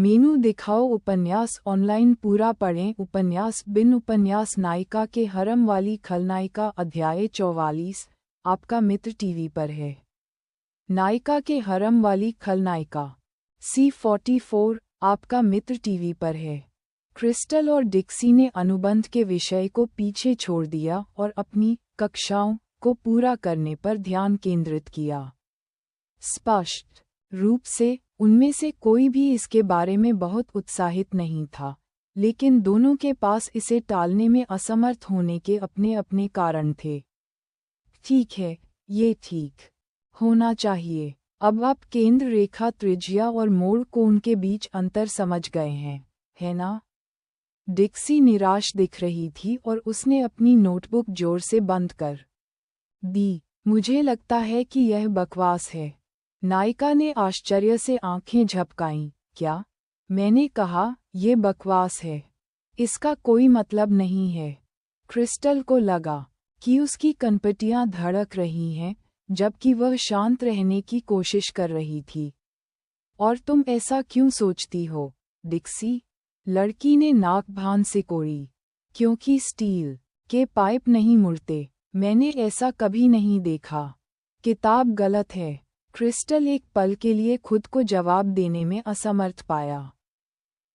मेनू दिखाओ उपन्यास ऑनलाइन पूरा पढ़ें उपन्यास बिन उपन्यास नायिका के हरम वाली खलनायिका अध्याय 44 आपका मित्र टीवी पर है। नायिका के हरम वाली खलनायिका C44 आपका मित्र टीवी पर है। क्रिस्टल और डिक्सी ने अनुबंध के विषय को पीछे छोड़ दिया और अपनी कक्षाओं को पूरा करने पर ध्यान केंद्रित किया। स्पष्ट रूप से उनमें से कोई भी इसके बारे में बहुत उत्साहित नहीं था, लेकिन दोनों के पास इसे टालने में असमर्थ होने के अपने अपने कारण थे। ठीक है, ये ठीक होना चाहिए। अब आप केंद्र रेखा त्रिज्या और मोड़ कोण के बीच अंतर समझ गए हैं, है ना? डिक्सी निराश दिख रही थी और उसने अपनी नोटबुक जोर से बंद कर दी। मुझे लगता है कि यह बकवास है। नायिका ने आश्चर्य से आंखें झपकाईं। क्या? मैंने कहा, ये बकवास है। इसका कोई मतलब नहीं है। क्रिस्टल को लगा कि उसकी कनपटियां धड़क रही हैं, जबकि वह शांत रहने की कोशिश कर रही थी। और तुम ऐसा क्यों सोचती हो, डिक्सी? लड़की ने नाक भान सिकोड़ी। क्योंकि स्टील के पाइप नहीं मुड़ते। मैंने ऐसा कभी नहीं देखा। किताब गलत है। क्रिस्टल एक पल के लिए खुद को जवाब देने में असमर्थ पाया।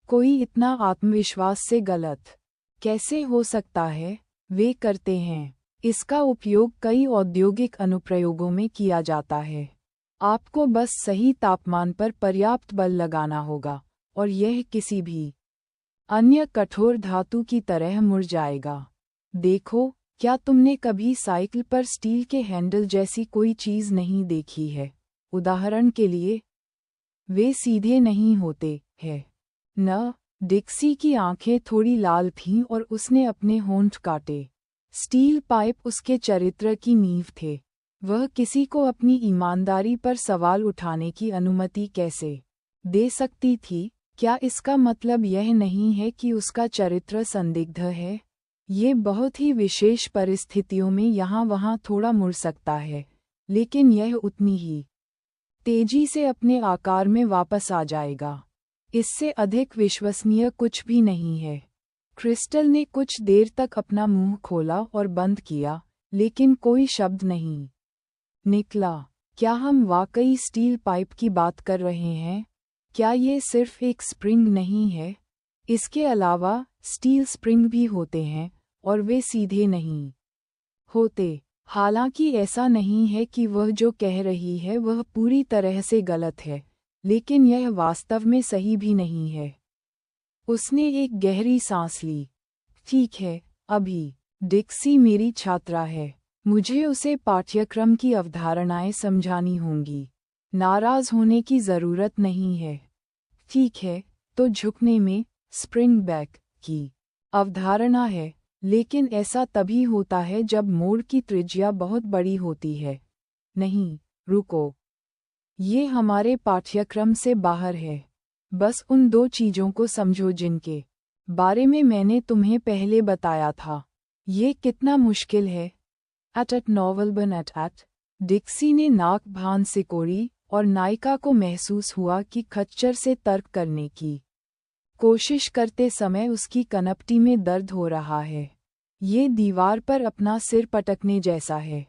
कोई इतना आत्मविश्वास से गलत कैसे हो सकता है? वे करते हैं। इसका उपयोग कई औद्योगिक अनुप्रयोगों में किया जाता है। आपको बस सही तापमान पर पर्याप्त बल लगाना होगा, और यह किसी भी अन्य कठोर धातु की तरह मुड़ जाएगा। देखो, क्या तुमने कभी साइकिल पर स्टील के हैंडल जैसी कोई चीज़ नहीं देखी है? उदाहरण के लिए, वे सीधे नहीं होते हैं न? डिक्सी की आंखें थोड़ी लाल थीं और उसने अपने होंठ काटे। स्टील पाइप उसके चरित्र की नींव थे। वह किसी को अपनी ईमानदारी पर सवाल उठाने की अनुमति कैसे दे सकती थी? क्या इसका मतलब यह नहीं है कि उसका चरित्र संदिग्ध है? ये बहुत ही विशेष परिस्थितियों में यहाँ-वहाँ थोड़ा मुड़ सकता है, लेकिन यह उतनी ही तेजी से अपने आकार में वापस आ जाएगा। इससे अधिक विश्वसनीय कुछ भी नहीं है। क्रिस्टल ने कुछ देर तक अपना मुंह खोला और बंद किया, लेकिन कोई शब्द नहीं निकला। क्या हम वाकई स्टील पाइप की बात कर रहे हैं? क्या ये सिर्फ एक स्प्रिंग नहीं है? इसके अलावा स्टील स्प्रिंग भी होते हैं, और वे सीधे नहीं होते। हालांकि ऐसा नहीं है कि वह जो कह रही है वह पूरी तरह से गलत है, लेकिन यह वास्तव में सही भी नहीं है। उसने एक गहरी सांस ली। ठीक है, अभी डिक्सी मेरी छात्रा है। मुझे उसे पाठ्यक्रम की अवधारणाएं समझानी होंगी। नाराज होने की ज़रूरत नहीं है। ठीक है, तो झुकने में स्प्रिंग बैक की अवधारणा है, लेकिन ऐसा तभी होता है जब मोड़ की त्रिज्या बहुत बड़ी होती है। नहीं, रुको। ये हमारे पाठ्यक्रम से बाहर है। बस उन दो चीज़ों को समझो जिनके बारे में मैंने तुम्हें पहले बताया था। ये कितना मुश्किल है। एट नॉवल बन एट डिक्सी ने नाक भान सिकोड़ी और नायिका को महसूस हुआ कि खच्चर से तर्क करने की कोशिश करते समय उसकी कनपटी में दर्द हो रहा है। ये दीवार पर अपना सिर पटकने जैसा है।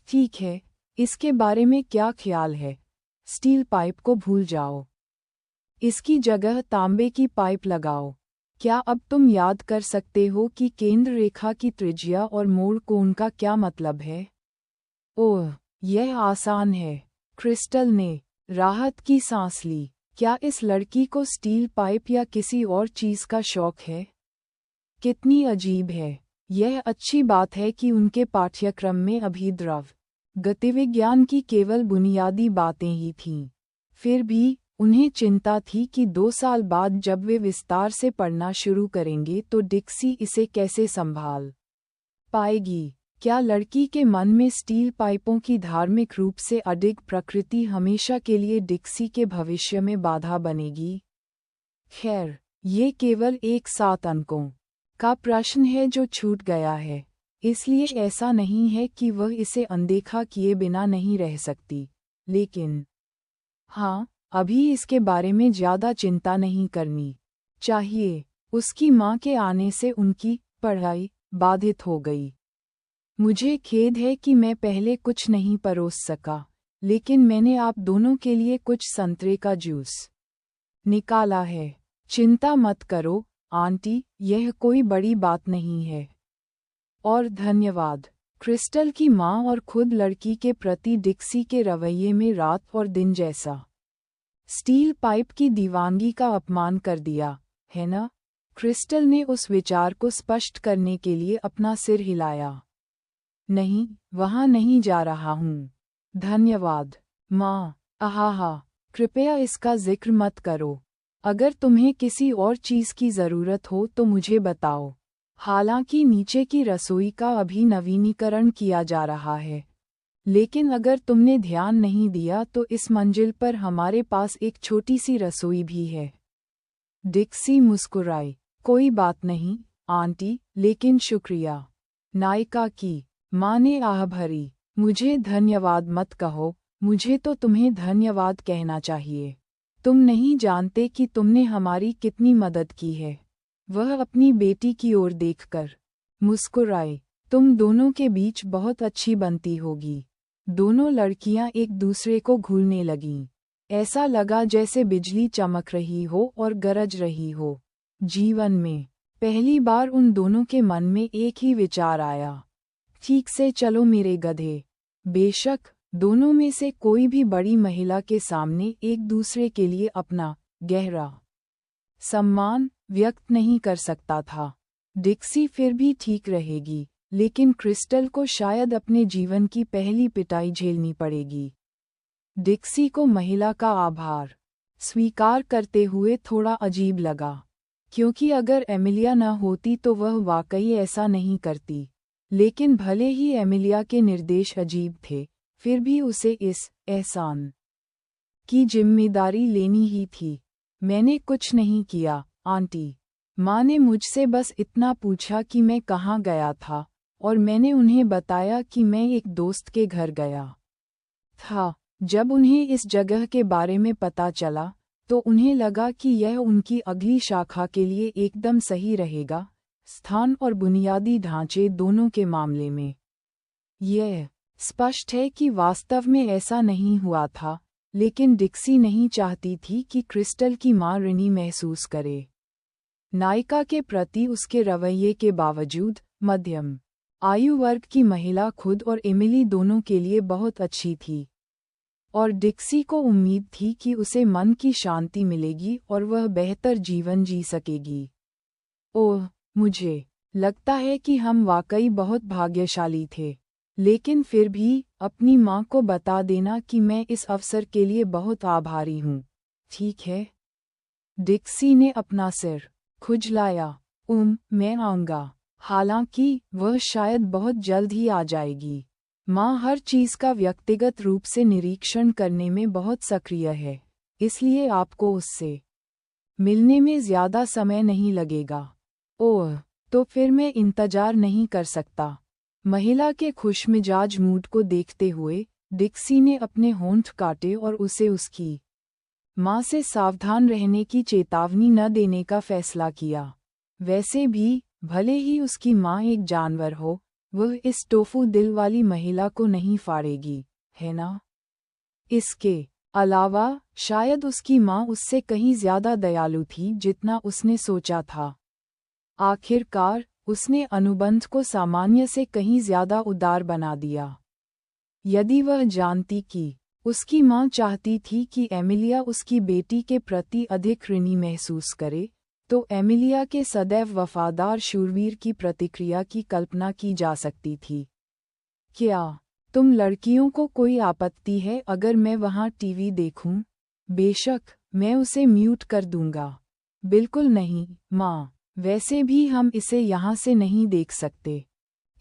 ठीक है, इसके बारे में क्या ख्याल है? स्टील पाइप को भूल जाओ। इसकी जगह तांबे की पाइप लगाओ। क्या अब तुम याद कर सकते हो कि केंद्र रेखा की त्रिज्या और मोड़ कोण का क्या मतलब है? ओह, यह आसान है। क्रिस्टल ने राहत की सांस ली। क्या इस लड़की को स्टील पाइप या किसी और चीज़ का शौक है? कितनी अजीब है। यह अच्छी बात है कि उनके पाठ्यक्रम में अभी द्रव गतिविज्ञान की केवल बुनियादी बातें ही थीं। फिर भी उन्हें चिंता थी कि 2 साल बाद जब वे विस्तार से पढ़ना शुरू करेंगे तो डिक्सी इसे कैसे संभाल पाएगी। क्या लड़की के मन में स्टील पाइपों की धार्मिक रूप से अडिग प्रकृति हमेशा के लिए डिक्सी के भविष्य में बाधा बनेगी? खैर, ये केवल एक 7 अंकों का प्रश्न है जो छूट गया है, इसलिए ऐसा नहीं है कि वह इसे अनदेखा किए बिना नहीं रह सकती। लेकिन हाँ, अभी इसके बारे में ज़्यादा चिंता नहीं करनी चाहिए। उसकी माँ के आने से उनकी पढ़ाई बाधित हो गई। मुझे खेद है कि मैं पहले कुछ नहीं परोस सका, लेकिन मैंने आप दोनों के लिए कुछ संतरे का जूस निकाला है। चिंता मत करो आंटी, यह कोई बड़ी बात नहीं है। और धन्यवाद। क्रिस्टल की माँ और खुद लड़की के प्रति डिक्सी के रवैये में रात और दिन जैसा स्टील पाइप की दीवानगी का अपमान कर दिया, है ना? क्रिस्टल ने उस विचार को स्पष्ट करने के लिए अपना सिर हिलाया। नहीं, वहाँ नहीं जा रहा हूँ। धन्यवाद माँ। आहा, कृपया इसका जिक्र मत करो। अगर तुम्हें किसी और चीज़ की ज़रूरत हो तो मुझे बताओ। हालांकि नीचे की रसोई का अभी नवीनीकरण किया जा रहा है, लेकिन अगर तुमने ध्यान नहीं दिया तो इस मंजिल पर हमारे पास एक छोटी सी रसोई भी है। डिक्सी मुस्कुराई। कोई बात नहीं आंटी, लेकिन शुक्रिया। नायिका की माँ ने आह भरी। मुझे धन्यवाद मत कहो, मुझे तो तुम्हें धन्यवाद कहना चाहिए। तुम नहीं जानते कि तुमने हमारी कितनी मदद की है। वह अपनी बेटी की ओर देखकर मुस्कुराई। तुम दोनों के बीच बहुत अच्छी बनती होगी। दोनों लड़कियां एक दूसरे को घूरने लगीं। ऐसा लगा जैसे बिजली चमक रही हो और गरज रही हो। जीवन में पहली बार उन दोनों के मन में एक ही विचार आया, ठीक से चलो मेरे गधे। बेशक दोनों में से कोई भी बड़ी महिला के सामने एक दूसरे के लिए अपना गहरा सम्मान व्यक्त नहीं कर सकता था। डिक्सी फिर भी ठीक रहेगी, लेकिन क्रिस्टल को शायद अपने जीवन की पहली पिटाई झेलनी पड़ेगी। डिक्सी को महिला का आभार स्वीकार करते हुए थोड़ा अजीब लगा, क्योंकि अगर एमिलिया न होती तो वह वाकई ऐसा नहीं करती। लेकिन भले ही एमिलिया के निर्देश अजीब थे, फिर भी उसे इस एहसान की जिम्मेदारी लेनी ही थी। मैंने कुछ नहीं किया आंटी। माँ ने मुझसे बस इतना पूछा कि मैं कहाँ गया था, और मैंने उन्हें बताया कि मैं एक दोस्त के घर गया था। जब उन्हें इस जगह के बारे में पता चला, तो उन्हें लगा कि यह उनकी अगली शाखा के लिए एकदम सही रहेगा, स्थान और बुनियादी ढांचे दोनों के मामले में। यह स्पष्ट है कि वास्तव में ऐसा नहीं हुआ था, लेकिन डिक्सी नहीं चाहती थी कि क्रिस्टल की माँ ऋणी महसूस करे। नायिका के प्रति उसके रवैये के बावजूद मध्यम आयु वर्ग की महिला खुद और एमिली दोनों के लिए बहुत अच्छी थी, और डिक्सी को उम्मीद थी कि उसे मन की शांति मिलेगी और वह बेहतर जीवन जी सकेगी। ओह, मुझे लगता है कि हम वाकई बहुत भाग्यशाली थे। लेकिन फिर भी अपनी माँ को बता देना कि मैं इस अवसर के लिए बहुत आभारी हूँ, ठीक है? डिक्सी ने अपना सिर खुजलाया। मैं आऊँगा। हालांकि वह शायद बहुत जल्द ही आ जाएगी। माँ हर चीज़ का व्यक्तिगत रूप से निरीक्षण करने में बहुत सक्रिय है, इसलिए आपको उससे मिलने में ज़्यादा समय नहीं लगेगा। ओह, तो फिर मैं इंतजार नहीं कर सकता। महिला के खुशमिजाज मूड को देखते हुए डिक्सी ने अपने होंठ काटे और उसे उसकी माँ से सावधान रहने की चेतावनी न देने का फैसला किया। वैसे भी भले ही उसकी माँ एक जानवर हो, वह इस टोफू दिल वाली महिला को नहीं फाड़ेगी, है ना? इसके अलावा शायद उसकी माँ उससे कहीं ज्यादा दयालु थी जितना उसने सोचा था। आखिरकार उसने अनुबंध को सामान्य से कहीं ज्यादा उदार बना दिया। यदि वह जानती कि उसकी माँ चाहती थी कि एमिलिया उसकी बेटी के प्रति अधिक ऋणी महसूस करे, तो एमिलिया के सदैव वफादार शूरवीर की प्रतिक्रिया की कल्पना की जा सकती थी। क्या तुम लड़कियों को कोई आपत्ति है अगर मैं वहाँ टीवी देखूं? बेशक, मैं उसे म्यूट कर दूंगा। बिल्कुल नहीं, माँ। वैसे भी हम इसे यहाँ से नहीं देख सकते,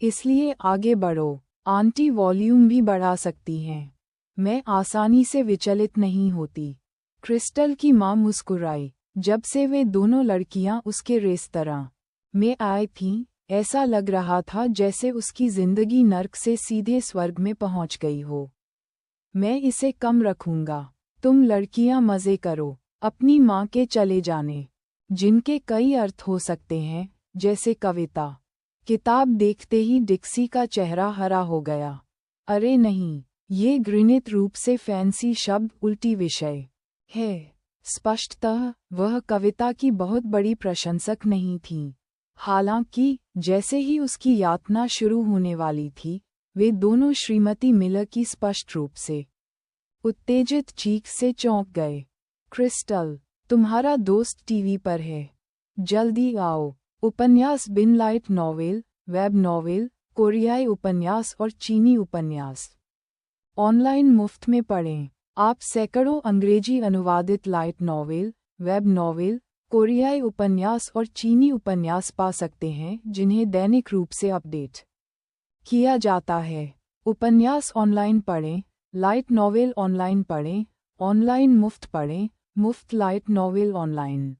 इसलिए आगे बढ़ो। आंटी वॉल्यूम भी बढ़ा सकती हैं। मैं आसानी से विचलित नहीं होती। क्रिस्टल की माँ मुस्कुराई। जब से वे दोनों लड़कियां उसके रेस्तरां में आई थीं, ऐसा लग रहा था जैसे उसकी जिंदगी नर्क से सीधे स्वर्ग में पहुंच गई हो। मैं इसे कम रखूंगा। तुम लड़कियां मज़े करो अपनी माँ के चले जाने, जिनके कई अर्थ हो सकते हैं, जैसे कविता। किताब देखते ही डिक्सी का चेहरा हरा हो गया। अरे नहीं, ये घृणित रूप से फैंसी शब्द उल्टी विषय है। स्पष्टतः वह कविता की बहुत बड़ी प्रशंसक नहीं थी। हालांकि जैसे ही उसकी यातना शुरू होने वाली थी, वे दोनों श्रीमती मिलर की स्पष्ट रूप से उत्तेजित चीख से चौंक गए। क्रिस्टल, तुम्हारा दोस्त टीवी पर है, जल्दी आओ। उपन्यास बिन लाइट नॉवेल, वेब नॉवेल, कोरियाई उपन्यास और चीनी उपन्यास ऑनलाइन मुफ्त में पढ़ें। आप सैकड़ों अंग्रेजी अनुवादित लाइट नॉवेल, वेब नॉवेल, कोरियाई उपन्यास और चीनी उपन्यास पा सकते हैं जिन्हें दैनिक रूप से अपडेट किया जाता है। उपन्यास ऑनलाइन पढ़ें, लाइट नॉवेल ऑनलाइन पढ़ें, ऑनलाइन मुफ्त पढ़ें, मुफ्त लाइट नॉवेल ऑनलाइन।